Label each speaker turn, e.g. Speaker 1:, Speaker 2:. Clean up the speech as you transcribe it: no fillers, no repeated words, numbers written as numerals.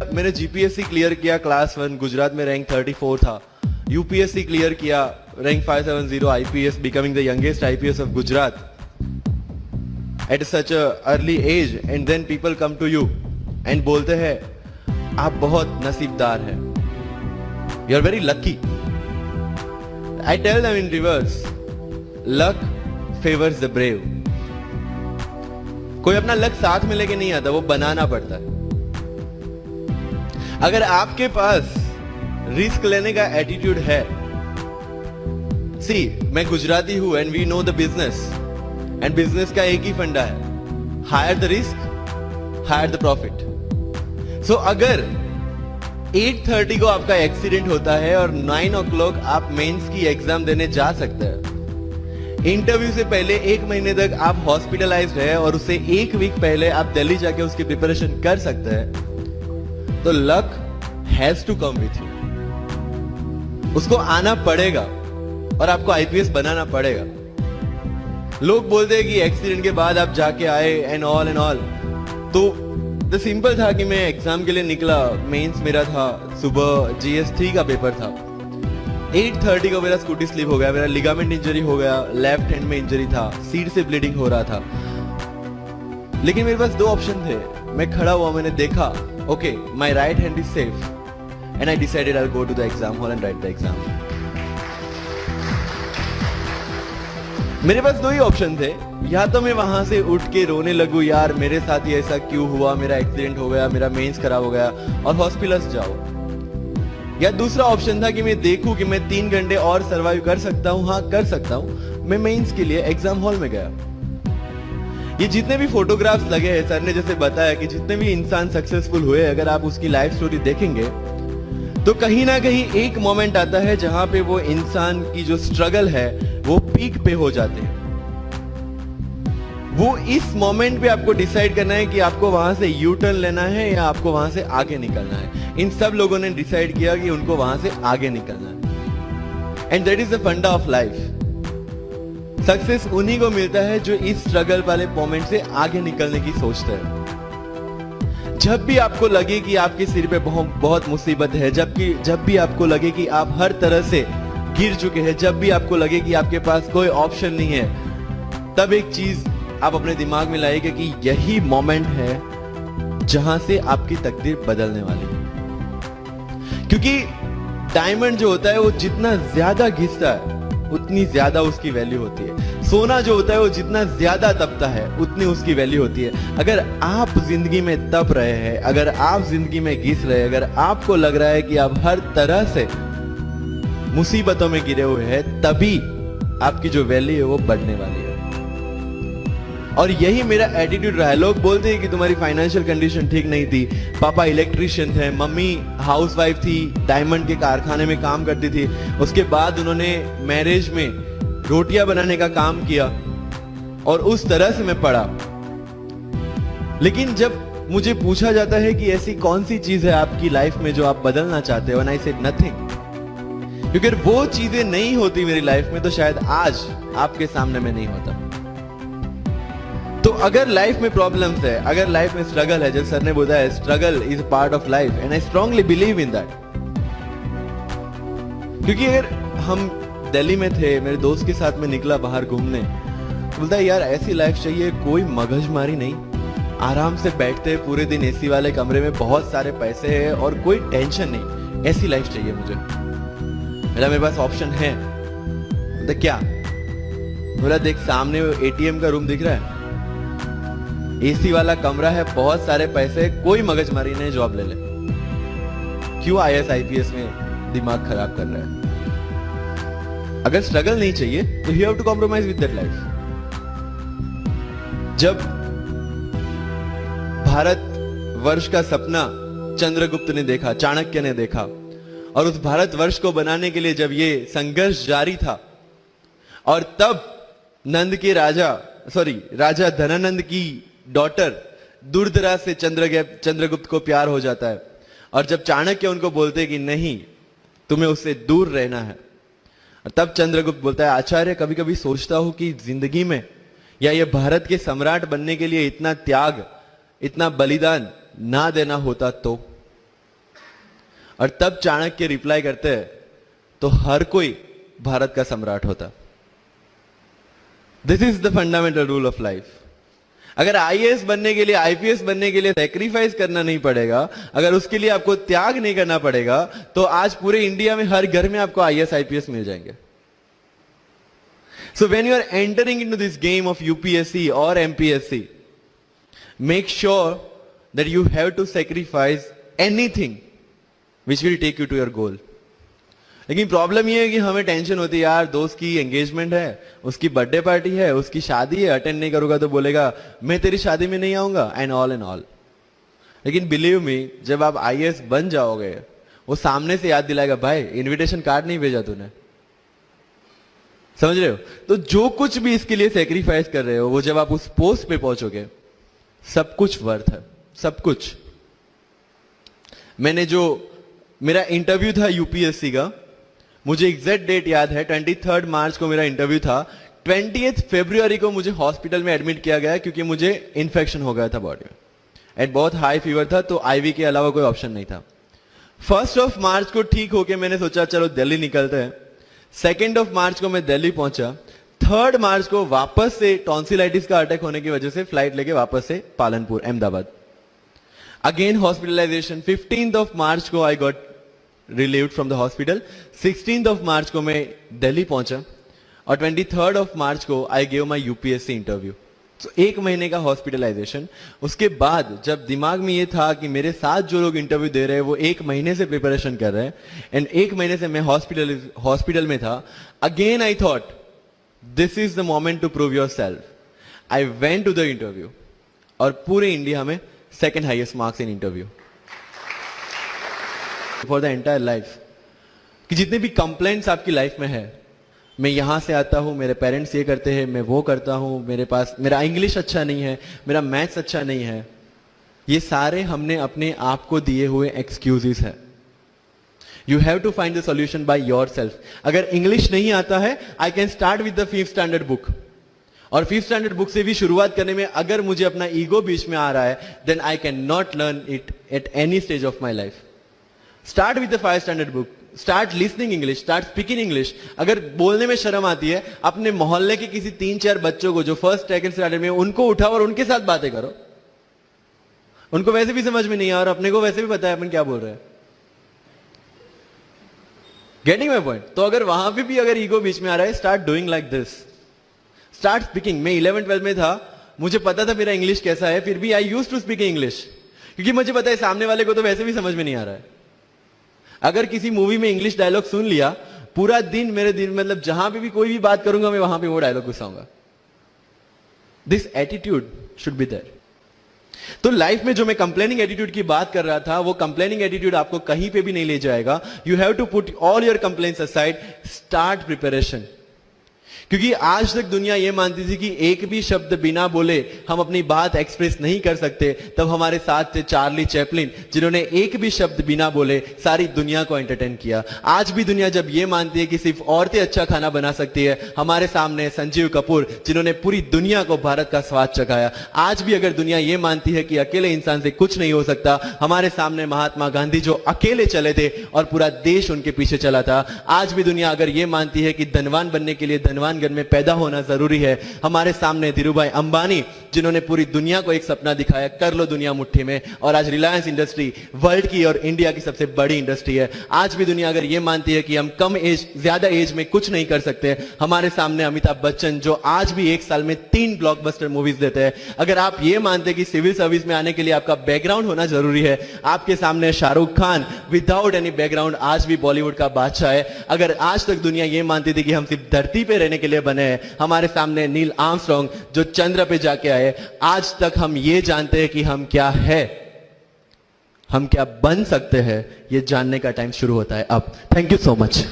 Speaker 1: मैंने GPSC clear किया class 1 Gujarat में रैंक 34 था। यूपीएससी क्लियर किया rank 570 IPS, becoming the youngest IPS of Gujarat at such a early age. And then people come to you and बोलते हैं आप बहुत नसीबदार हैं, you are very lucky. I tell them in reverse, luck favours the brave. कोई अपना luck साथ में लेके नहीं आता, वो बनाना पड़ता है। अगर आपके पास रिस्क लेने का एटीट्यूड है, सी मैं गुजराती हूं and we know the business, and business का एक ही फंडा है, higher the risk higher the profit. So अगर 8:30 को आपका एक्सीडेंट होता है और 9 o'clock आप मेंस की एग्जाम देने जा सकते हैं, इंटरव्यू से पहले 1 महीने तक आप हॉस्पिटलाइज्ड है और उससे 1 वीक पहले आप दिल्ली जाके उसकी प्रिपरेशन कर सकते हैं, तो luck has to come with you. उसको आना पड़ेगा और आपको आईपीएस बनाना पड़ेगा। लोग बोलते हैं कि एक्सीडेंट के बाद आप जाके आए एंड ऑल तो द सिंपल था कि मैं एग्जाम के लिए निकला, मेंस मेरा था, सुबह जीएस3 का पेपर था। 8:30 को मेरा स्कूटी स्लिप हो गया, मेरा लिगामेंट इंजरी हो गया, लेफ्ट हैंड में इंजरी था, सीट से ब्लीडिंग हो रहा था। लेकिन मेरे पास 2 ऑप्शन थे। मैं खड़ा हुआ, मैंने देखा, okay my right hand is safe, and I decided I will go to the exam hall and write the exam. मेरे पास 2 ही ऑप्शन थे, या तो मैं वहां से उठ के रोने लगूं, यार मेरे साथ ही ऐसा क्यों हुआ, मेरा एक्सीडेंट हो गया, मेरा मेंस खराब हो गया, और हॉस्पिटल जाओ। या दूसरा ऑप्शन था कि मैं देखूं कि मैं 3 घंटे और सरवाइव कर सकता हूं। हाँ कर सकता हूं। मैं मेंस के लिए एग्जाम हॉल में गया। ये जितने भी फोटोग्राफ्स लगे हैं, सर ने जैसे बताया कि जितने भी इंसान सक्सेसफुल हुए, अगर आप उसकी लाइफ स्टोरी देखेंगे तो कहीं ना कहीं एक मोमेंट आता है जहां पे वो इंसान की जो स्ट्रगल है वो पीक पे हो जाते हैं। वो इस मोमेंट पे आपको डिसाइड करना है कि आपको वहां से यू टर्न लेना है या आपको वहां से आगे निकलना है। इन सब लोगों ने डिसाइड किया कि उनको वहां से आगे निकलना है, एंड दैट इज द फंडा ऑफ लाइफ। सक्सेस उन्हीं को मिलता है जो इस स्ट्रगल वाले मोमेंट से आगे निकलने की सोचते हैं। जब भी आपको लगे कि आपके सिर पे बहुत मुसीबत है, जब भी आपको लगे कि आप हर तरह से गिर चुके हैं, जब भी आपको लगे कि आपके पास कोई ऑप्शन नहीं है, तब एक चीज आप अपने दिमाग में लाइएगा कि यही मोमेंट है जहां से आपकी तकदीर बदलने वाली है। क्योंकि डायमंड जो होता है वो जितना ज्यादा घिसता है उतनी ज्यादा उसकी वैल्यू होती है। सोना जो होता है वो जितना ज्यादा तपता है उतनी उसकी वैल्यू होती है। अगर आप जिंदगी में तप रहे हैं, अगर आप जिंदगी में घिस रहे हैं, अगर आपको लग रहा है कि आप हर तरह से मुसीबतों में गिरे हुए हैं, तभी आपकी जो वैल्यू है वो बढ़ने वाली है। और यही मेरा एटीट्यूड रहा है। लोग बोलते हैं कि तुम्हारी फाइनेंशियल कंडीशन ठीक नहीं थी, पापा इलेक्ट्रिशियन थे, मम्मी हाउसवाइफ थी, डायमंड के कारखाने में काम करती थी, उसके बाद उन्होंने मैरिज में रोटियां बनाने का काम किया, और उस तरह से मैं पढ़ा। लेकिन जब मुझे पूछा जाता है कि ऐसी कौन सी चीज है आपकी लाइफ में जो आप बदलना चाहते हो, एंड आई सेड नथिंग। क्योंकि अगर वो चीजें नहीं होती मेरी लाइफ में तो शायद आज आपके सामने में नहीं होता। तो अगर लाइफ में प्रॉब्लम्स है, अगर लाइफ में स्ट्रगल है, जैसे सर ने बोला है struggle is part of life, and I strongly believe in that. क्योंकि अगर हम दिल्ली में थे, मेरे दोस्त के साथ में निकला बाहर घूमने, तो बोलता है यार ऐसी लाइफ चाहिए, कोई मगजमारी नहीं, आराम से बैठते हैं पूरे दिन एसी वाले कमरे में, बहुत सारे पैसे हैं और कोई टेंशन नहीं, ऐसी लाइफ चाहिए मुझे। मेरे पास ऑप्शन है। बोलता क्या? बोला देख सामने एटीएम का रूम दिख रहा है, एसी वाला कमरा है, बहुत सारे पैसे, कोई मगजमारी नहीं, जॉब ले ले। क्यों आईएएस आईपीएस में दिमाग खराब कर रहा है? अगर स्ट्रगल नहीं चाहिए तो you have to compromise with that life. जब भारत वर्ष का सपना चंद्रगुप्त ने देखा, चाणक्य ने देखा, और उस भारत वर्ष को बनाने के लिए जब ये संघर्ष जारी था, और तब राजा धनानंद की डॉटर दुर्धरा से चंद्रगुप्त को प्यार हो जाता है, और जब चाणक्य उनको बोलते कि नहीं तुम्हें उससे दूर रहना है, तब चंद्रगुप्त बोलता है आचार्य कभी कभी सोचता हूं कि जिंदगी में या ये भारत के सम्राट बनने के लिए इतना त्याग, इतना बलिदान ना देना होता तो। और तब चाणक्य रिप्लाई करते हैं तो हर कोई भारत का सम्राट होता। This is the fundamental rule of life. अगर आईएएस बनने के लिए, आईपीएस बनने के लिए सैक्रिफाइस करना नहीं पड़ेगा, अगर उसके लिए आपको त्याग नहीं करना पड़ेगा, तो आज पूरे इंडिया में हर घर में आपको आईएएस आईपीएस मिल जाएंगे। So when you are entering into this game of UPSC or MPSC, make sure that you have to sacrifice anything which will take you to your goal. लेकिन प्रॉब्लम ये है कि हमें टेंशन होती है, यार दोस्त की एंगेजमेंट है, उसकी बर्थडे पार्टी है, उसकी शादी है, अटेंड नहीं करूंगा तो बोलेगा मैं तेरी शादी में नहीं आऊंगा, एंड ऑल। लेकिन बिलीव मी, जब आप आईएएस बन जाओगे, वो सामने से याद दिलाएगा, भाई इनविटेशन कार्ड नहीं भेजा तूने। समझ रहे हो? तो जो कुछ भी इसके लिए सेक्रीफाइस कर रहे हो, वो जब आप उस पोस्ट पे पहुंचोगे, सब कुछ वर्थ है, सब कुछ। मैंने जो मेरा इंटरव्यू था यूपीएससी का, मुझे एग्जैक्ट डेट याद है, 23 मार्च को मेरा इंटरव्यू था। 20 फरवरी को मुझे हॉस्पिटल में एडमिट किया गया क्योंकि मुझे इन्फेक्शन हो गया था बॉडी में, एंड बहुत हाई फीवर था, तो आईवी के अलावा कोई ऑप्शन नहीं था। 1 मार्च को ठीक होके मैंने सोचा चलो दिल्ली निकलते हैं। 2 मार्च को मैं दिल्ली पहुंचा। 3 मार्च को वापस से टॉन्सिलाइटिस का अटैक होने की वजह से फ्लाइट लेके वापस से Palanpur, Ahmedabad. Again hospitalization. 15 March को I got relieved from the hospital. 16 March को मैं दिल्ली पहुंचा और 23 मार्च को I give my UPSC interview. तो 1 महीने का हॉस्पिटलाइजेशन। उसके बाद जब दिमाग में ये था कि मेरे साथ जो लोग इंटरव्यू दे रहे हैं वो 1 महीने से प्रिपरेशन कर रहे हैं, एंड 1 महीने से मैं हॉस्पिटल में था, again I thought this is the moment to prove yourself. I went to the interview और पूरे इंडिया में 2nd highest marks in interview for the entire life. कि जितने भी कंप्लेंट्स आपकी लाइफ में है, मैं यहां से आता हूं, मेरे पेरेंट्स ये करते हैं, मैं वो करता हूं, मेरा इंग्लिश अच्छा नहीं है, मेरा मैथ्स अच्छा नहीं है, ये सारे हमने अपने आप को दिए हुए एक्सक्यूजेस है। You have to find the solution by yourself. अगर इंग्लिश नहीं आता है, I can start with the 5th standard book, और 5th स्टैंडर्ड बुक से भी शुरुआत करने में अगर मुझे अपना ईगो बीच में आ रहा है, then I can not learn it at any stage of my life. Start with the 5th standard book, start listening English, start speaking English. अगर बोलने में शर्म आती है, अपने मोहल्ले के किसी 3-4 बच्चों को जो 1st 2nd स्टैंडर्ड में, उनको उठाओ और उनके साथ बातें करो। उनको वैसे भी समझ में नहीं आ, और अपने को वैसे भी पता है अपन क्या बोल रहे हैं। Getting my point? तो अगर वहां पे भी अगर ईगो बीच में आ रहा है, start doing like this, start speaking. मैं 11th-12th में था, मुझे पता था मेरा इंग्लिश कैसा है, फिर भी I used to speak English, क्योंकि मुझे पता है सामने वाले को तो वैसे भी समझ में नहीं आ रहा है। अगर किसी मूवी में इंग्लिश डायलॉग सुन लिया, पूरा दिन मेरे दिन, मतलब जहां पे भी कोई भी बात करूंगा, मैं वहां पे वो डायलॉग घुसाऊंगा। This attitude should be there. तो लाइफ में जो मैं कंप्लेनिंग एटीट्यूड की बात कर रहा था, वो कंप्लेनिंग एटीट्यूड आपको कहीं पे भी नहीं ले जाएगा। You have to put all your complaints aside, start preparation. क्योंकि आज तक दुनिया ये मानती थी कि एक भी शब्द बिना बोले हम अपनी बात एक्सप्रेस नहीं कर सकते। तब हमारे साथ थे चार्ली चैपलिन, जिन्होंने एक भी शब्द बिना बोले सारी दुनिया को एंटरटेन किया। आज भी दुनिया जब ये मानती है कि सिर्फ औरतें अच्छा खाना बना सकती है, हमारे सामने संजीव कपूर, जिन्होंने पूरी दुनिया को भारत का स्वाद चखाया। आज भी अगर दुनिया ये मानती है कि अकेले इंसान से कुछ नहीं हो सकता, हमारे सामने महात्मा गांधी, जो अकेले चले थे और पूरा देश उनके पीछे चला था। आज भी दुनिया अगर ये मानती है कि धनवान बनने के लिए धनवान घर में पैदा होना जरूरी है, हमारे सामने धीरूभाई अंबानी, जिन्होंने पूरी दुनिया को एक सपना दिखाया, कर लो दुनिया मुट्ठी में, और आज रिलायंस इंडस्ट्री वर्ल्ड की और इंडिया की सबसे बड़ी इंडस्ट्री है। आज भी दुनिया अगर ये मानती है कि हम कम एज, ज्यादा एज में कुछ नहीं कर सकते, हमारे सामने अमिताभ बच्चन, जो आज भी एक साल में 3 ब्लॉकबस्टर मूवीज देते हैं। अगर आप ये मानते हैं कि सिविल सर्विस में आने के लिए आपका बैकग्राउंड होना जरूरी है, आपके सामने Shahrukh Khan without any background आज भी बॉलीवुड का बादशाह है। अगर आज तक दुनिया ये मानती थी कि हम सिर्फ धरती पे रहने के लिए बने, हमारे सामने नील आर्मस्ट्रॉन्ग, जो चंद्र पे जाके आए। आज तक हम ये जानते हैं कि हम क्या है, हम क्या बन सकते हैं, ये जानने का टाइम शुरू होता है अब। Thank you so much.